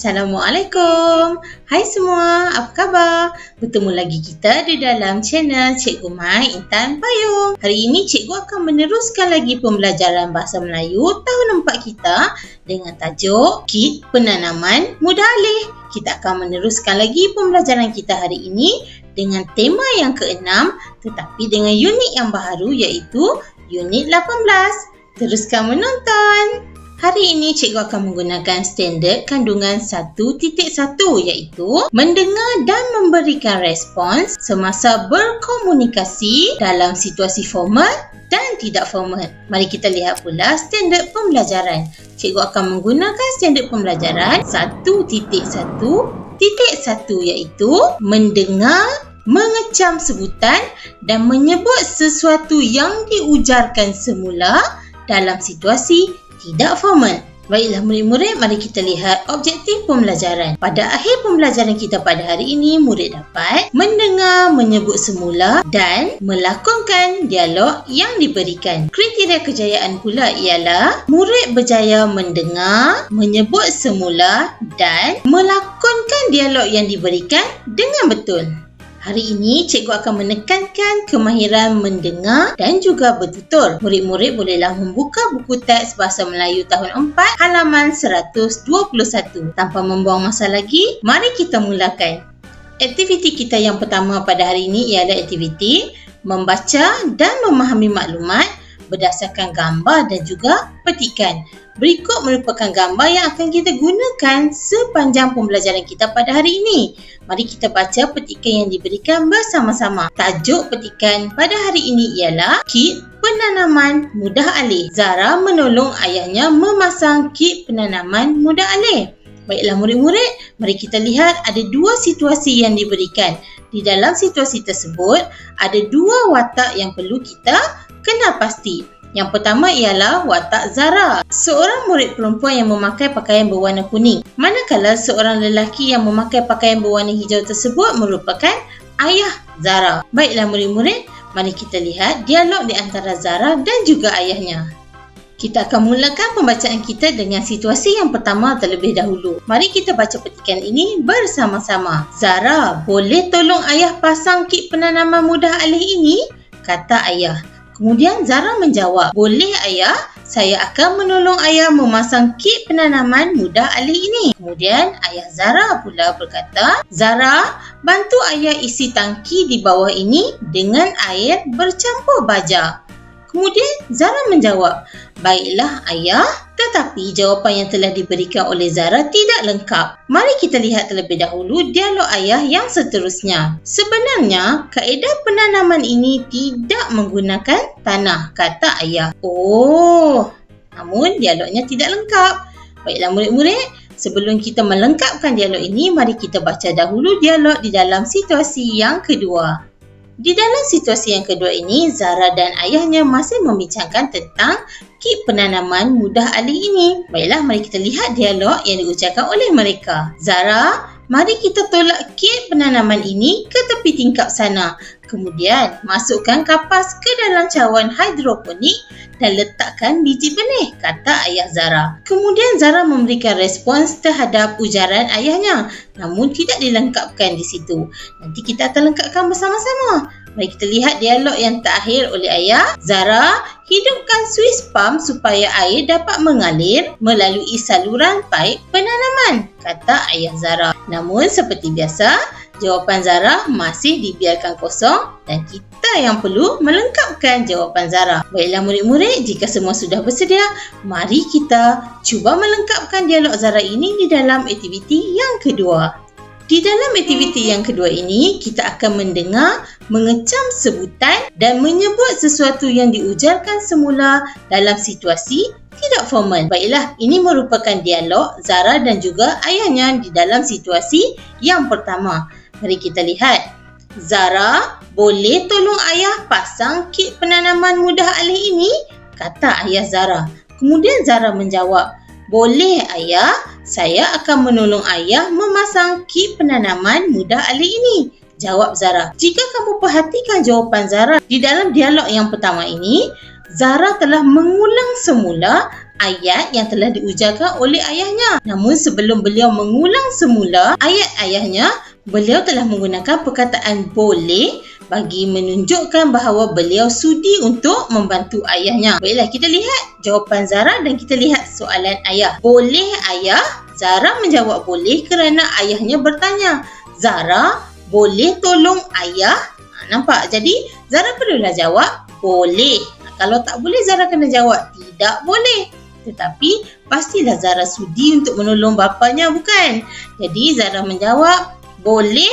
Assalamualaikum. Hai semua, apa khabar? Bertemu lagi kita di dalam channel Cikgu Mai Intan Payung. Hari ini cikgu akan meneruskan lagi pembelajaran Bahasa Melayu tahun 4 kita dengan tajuk Kit Penanaman Mudah Alih. Kita akan meneruskan lagi pembelajaran kita hari ini dengan tema yang ke-6 tetapi dengan unit yang baru iaitu unit 18. Teruskan menonton. Hari ini cikgu akan menggunakan standard kandungan 1.1 iaitu mendengar dan memberikan respons semasa berkomunikasi dalam situasi formal dan tidak formal. Mari kita lihat pula standard pembelajaran. Cikgu akan menggunakan standard pembelajaran 1.1.1 iaitu mendengar, mengecam sebutan dan menyebut sesuatu yang diujarkan semula dalam situasi tidak formal. Baiklah murid-murid, mari kita lihat objektif pembelajaran. Pada akhir pembelajaran kita pada hari ini, murid dapat mendengar, menyebut semula dan melakonkan dialog yang diberikan. Kriteria kejayaan pula ialah murid berjaya mendengar, menyebut semula dan melakonkan dialog yang diberikan dengan betul. Hari ini, cikgu akan menekankan kemahiran mendengar dan juga bertutur. Murid-murid bolehlah membuka buku teks Bahasa Melayu tahun 4 halaman 121. Tanpa membuang masa lagi, mari kita mulakan. Aktiviti kita yang pertama pada hari ini ialah aktiviti membaca dan memahami maklumat berdasarkan gambar dan juga petikan. Berikut merupakan gambar yang akan kita gunakan sepanjang pembelajaran kita pada hari ini. Mari kita baca petikan yang diberikan bersama-sama. Tajuk petikan pada hari ini ialah Kit Penanaman Mudah Alih. Zara menolong ayahnya memasang kit penanaman mudah alih. Baiklah murid-murid, mari kita lihat ada dua situasi yang diberikan. Di dalam situasi tersebut, ada dua watak yang perlu kita kenal pasti. Yang pertama ialah watak Zara, seorang murid perempuan yang memakai pakaian berwarna kuning. Manakala seorang lelaki yang memakai pakaian berwarna hijau tersebut merupakan ayah Zara. Baiklah murid-murid, mari kita lihat dialog di antara Zara dan juga ayahnya. Kita akan mulakan pembacaan kita dengan situasi yang pertama terlebih dahulu. Mari kita baca petikan ini bersama-sama. Zara, boleh tolong ayah pasang kit penanaman mudah alih ini? Kata ayah. Kemudian Zara menjawab, boleh ayah, saya akan menolong ayah memasang kit penanaman mudah alih ini. Kemudian ayah Zara pula berkata, Zara, bantu ayah isi tangki di bawah ini dengan air bercampur baja. Kemudian Zara menjawab, baiklah ayah, tetapi jawapan yang telah diberikan oleh Zara tidak lengkap. Mari kita lihat terlebih dahulu dialog ayah yang seterusnya. Sebenarnya, kaedah penanaman ini tidak menggunakan tanah, kata ayah. Oh, namun dialognya tidak lengkap. Baiklah murid-murid, sebelum kita melengkapkan dialog ini, mari kita baca dahulu dialog di dalam situasi yang kedua. Di dalam situasi yang kedua ini, Zara dan ayahnya masih membincangkan tentang kit penanaman mudah alih ini. Baiklah, mari kita lihat dialog yang diucapkan oleh mereka. Zara, mari kita tolak kit penanaman ini ke tepi tingkap sana. Kemudian, masukkan kapas ke dalam cawan hidroponik dan letakkan biji benih, kata ayah Zara. Kemudian Zara memberikan respons terhadap ujaran ayahnya, namun tidak dilengkapkan di situ. Nanti kita akan lengkapkan bersama-sama. Mari kita lihat dialog yang terakhir oleh ayah. Zara, hidupkan suis pump supaya air dapat mengalir melalui saluran paip penanaman, kata ayah Zara. Namun seperti biasa, jawapan Zara masih dibiarkan kosong dan kita yang perlu melengkapkan jawapan Zara. Baiklah murid-murid, jika semua sudah bersedia, mari kita cuba melengkapkan dialog Zara ini di dalam aktiviti yang kedua. Di dalam aktiviti yang kedua ini, kita akan mendengar, mengecam sebutan dan menyebut sesuatu yang diujarkan semula dalam situasi tidak formal. Baiklah, ini merupakan dialog Zara dan juga ayahnya di dalam situasi yang pertama. Mari kita lihat. Zara, boleh tolong ayah pasang kit penanaman mudah alih ini? Kata ayah Zara. Kemudian Zara menjawab, boleh ayah, saya akan menolong ayah memasang kit penanaman mudah alih ini. Jawab Zara. Jika kamu perhatikan jawapan Zara di dalam dialog yang pertama ini, Zara telah mengulang semula ayat yang telah diujarkan oleh ayahnya. Namun sebelum beliau mengulang semula ayat ayahnya, beliau telah menggunakan perkataan boleh bagi menunjukkan bahawa beliau sudi untuk membantu ayahnya. Baiklah, kita lihat jawapan Zara dan kita lihat soalan ayah. Boleh ayah? Zara menjawab boleh kerana ayahnya bertanya, Zara, boleh tolong ayah? Nampak? Jadi Zara perlulah jawab boleh. Kalau tak boleh, Zara kena jawab tidak boleh. Tetapi pastilah Zara sudi untuk menolong bapanya, bukan? Jadi Zara menjawab boleh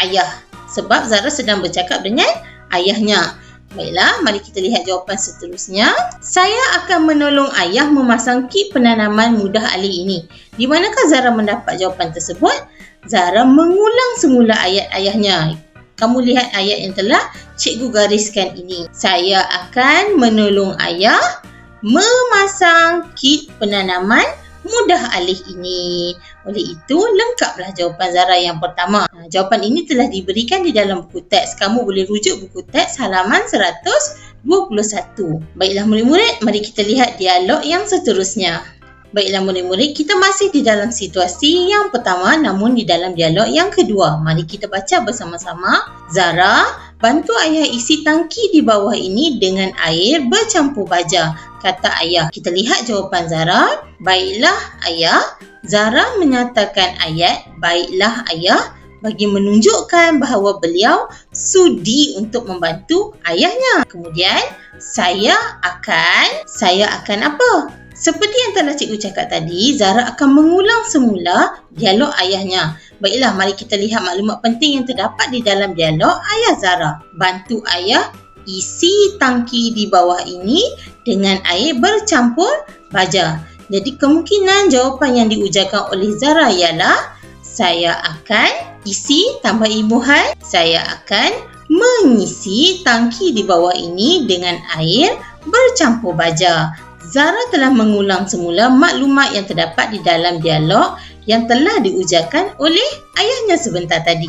ayah, sebab Zara sedang bercakap dengan ayahnya. Baiklah, mari kita lihat jawapan seterusnya. Saya akan menolong ayah memasang kit penanaman mudah alih ini. Di manakah Zara mendapat jawapan tersebut? Zara mengulang semula ayat ayahnya. Kamu lihat ayat yang telah cikgu gariskan ini. Saya akan menolong ayah memasang kit penanaman mudah alih ini. Oleh itu, lengkaplah jawapan Zara yang pertama. Jawapan ini telah diberikan di dalam buku teks. Kamu boleh rujuk buku teks halaman 121. Baiklah murid-murid, mari kita lihat dialog yang seterusnya. Baiklah murid-murid, kita masih di dalam situasi yang pertama namun di dalam dialog yang kedua. Mari kita baca bersama-sama. Zara, bantu ayah isi tangki di bawah ini dengan air bercampur baja, kata ayah. Kita lihat jawapan Zara. Baiklah ayah. Zara menyatakan ayat baiklah ayah bagi menunjukkan bahawa beliau sudi untuk membantu ayahnya. Kemudian, saya akan apa? Seperti yang telah cikgu cakap tadi, Zara akan mengulang semula dialog ayahnya. Baiklah, mari kita lihat maklumat penting yang terdapat di dalam dialog ayah Zara. Bantu ayah isi tangki di bawah ini dengan air bercampur baja. Jadi kemungkinan jawapan yang diujarkan oleh Zara ialah saya akan isi tambah imbuhan. Saya akan mengisi tangki di bawah ini dengan air bercampur baja. Zara telah mengulang semula maklumat yang terdapat di dalam dialog yang telah diujarkan oleh ayahnya sebentar tadi.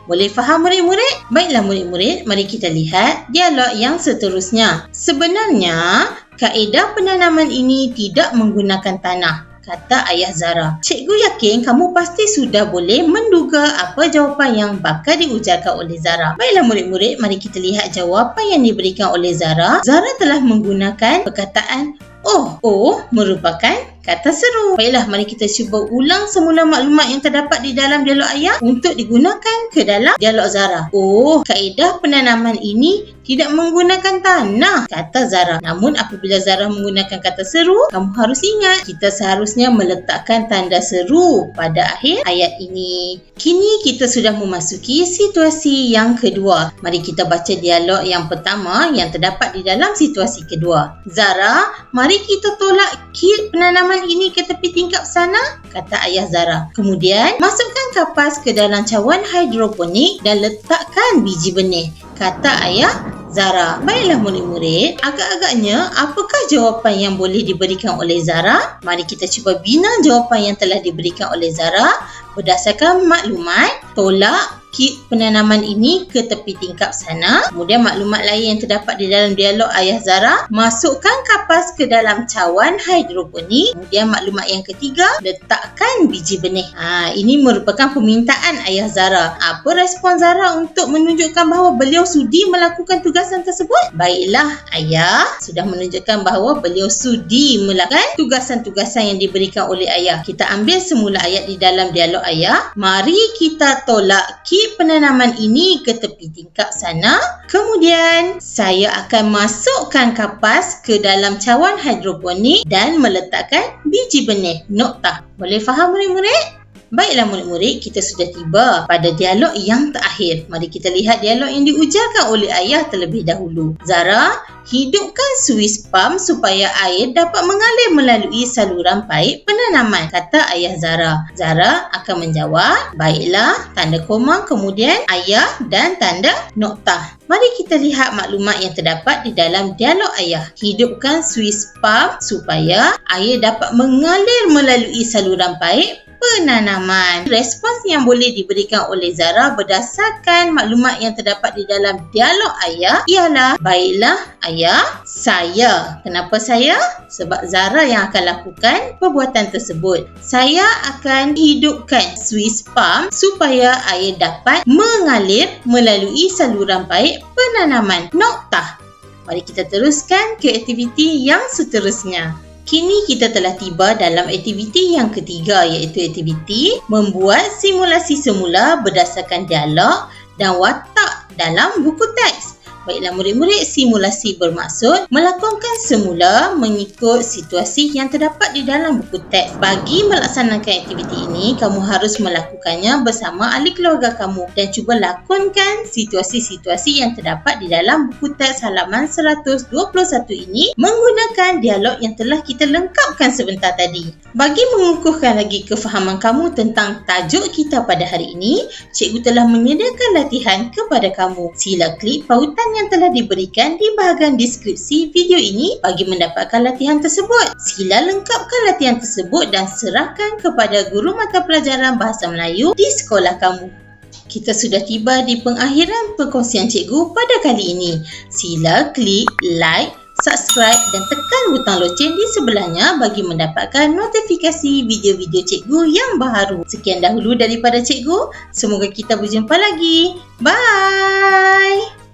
Boleh faham murid-murid? Baiklah murid-murid, mari kita lihat dialog yang seterusnya. Sebenarnya, kaedah penanaman ini tidak menggunakan tanah, kata ayah Zara. Cikgu yakin kamu pasti sudah boleh menduga apa jawapan yang bakal diujarkan oleh Zara. Baiklah murid-murid, mari kita lihat jawapan yang diberikan oleh Zara. Zara telah menggunakan perkataan oh merupakan kata seru. Baiklah, mari kita cuba ulang semula maklumat yang terdapat di dalam dialog ayah untuk digunakan ke dalam dialog Zara. Oh, kaedah penanaman ini tidak menggunakan tanah, kata Zara. Namun apabila Zara menggunakan kata seru, kamu harus ingat kita seharusnya meletakkan tanda seru pada akhir ayat ini. Kini kita sudah memasuki situasi yang kedua. Mari kita baca dialog yang pertama yang terdapat di dalam situasi kedua. Zara, mari kita tolak kit penanaman ini ke tepi tingkap sana, kata ayah Zara. Kemudian, masukkan kapas ke dalam cawan hidroponik dan letakkan biji benih, kata ayah Zara. Baiklah murid-murid, agak-agaknya apakah jawapan yang boleh diberikan oleh Zara? Mari kita cuba bina jawapan yang telah diberikan oleh Zara berdasarkan maklumat tolak kit penanaman ini ke tepi tingkap sana. Kemudian maklumat lain yang terdapat di dalam dialog ayah Zara, masukkan kapas ke dalam cawan hidroponik. Kemudian maklumat yang ketiga, letakkan biji benih. Ini merupakan permintaan ayah Zara. Apa respon Zara untuk menunjukkan bahawa beliau sudi melakukan tugasan tersebut? Baiklah, ayah sudah menunjukkan bahawa beliau sudi melakukan tugasan-tugasan yang diberikan oleh ayah. Kita ambil semula ayat di dalam dialog ayah. Mari kita tolak kit penanaman ini ke tepi tingkap sana. Kemudian, saya akan masukkan kapas ke dalam cawan hidroponik dan meletakkan biji benih. Noktah. Boleh faham murid-murid? Baiklah murid-murid, kita sudah tiba pada dialog yang terakhir. Mari kita lihat dialog yang diujarkan oleh ayah terlebih dahulu. Zara, hidupkan suis pump supaya air dapat mengalir melalui saluran paip penanaman, kata ayah Zara. Zara akan menjawab, baiklah, tanda koma, kemudian ayah dan tanda noktah. Mari kita lihat maklumat yang terdapat di dalam dialog ayah. Hidupkan suis pump supaya air dapat mengalir melalui saluran paip penanaman. Respons yang boleh diberikan oleh Zara berdasarkan maklumat yang terdapat di dalam dialog ayah ialah, baiklah ayah, saya. Kenapa saya? Sebab Zara yang akan lakukan perbuatan tersebut. Saya akan hidupkan Swiss pump supaya air dapat mengalir melalui saluran baik penanaman. Noktah. Mari kita teruskan ke aktiviti yang seterusnya. Kini kita telah tiba dalam aktiviti yang ketiga, iaitu aktiviti membuat simulasi semula berdasarkan dialog dan watak dalam buku teks. Baiklah murid-murid, simulasi bermaksud melakukan semula mengikut situasi yang terdapat di dalam buku teks. Bagi melaksanakan aktiviti ini, kamu harus melakukannya bersama ahli keluarga kamu dan cuba lakonkan situasi-situasi yang terdapat di dalam buku teks halaman 121 ini menggunakan dialog yang telah kita lengkapkan sebentar tadi. Bagi mengukuhkan lagi kefahaman kamu tentang tajuk kita pada hari ini, cikgu telah menyediakan latihan kepada kamu. Sila klik pautan yang telah diberikan di bahagian deskripsi video ini bagi mendapatkan latihan tersebut. Sila lengkapkan latihan tersebut dan serahkan kepada guru mata pelajaran Bahasa Melayu di sekolah kamu. Kita sudah tiba di pengakhiran perkongsian cikgu pada kali ini. Sila klik like, subscribe dan tekan butang loceng di sebelahnya bagi mendapatkan notifikasi video-video cikgu yang baharu. Sekian dahulu daripada cikgu. Semoga kita berjumpa lagi. Bye!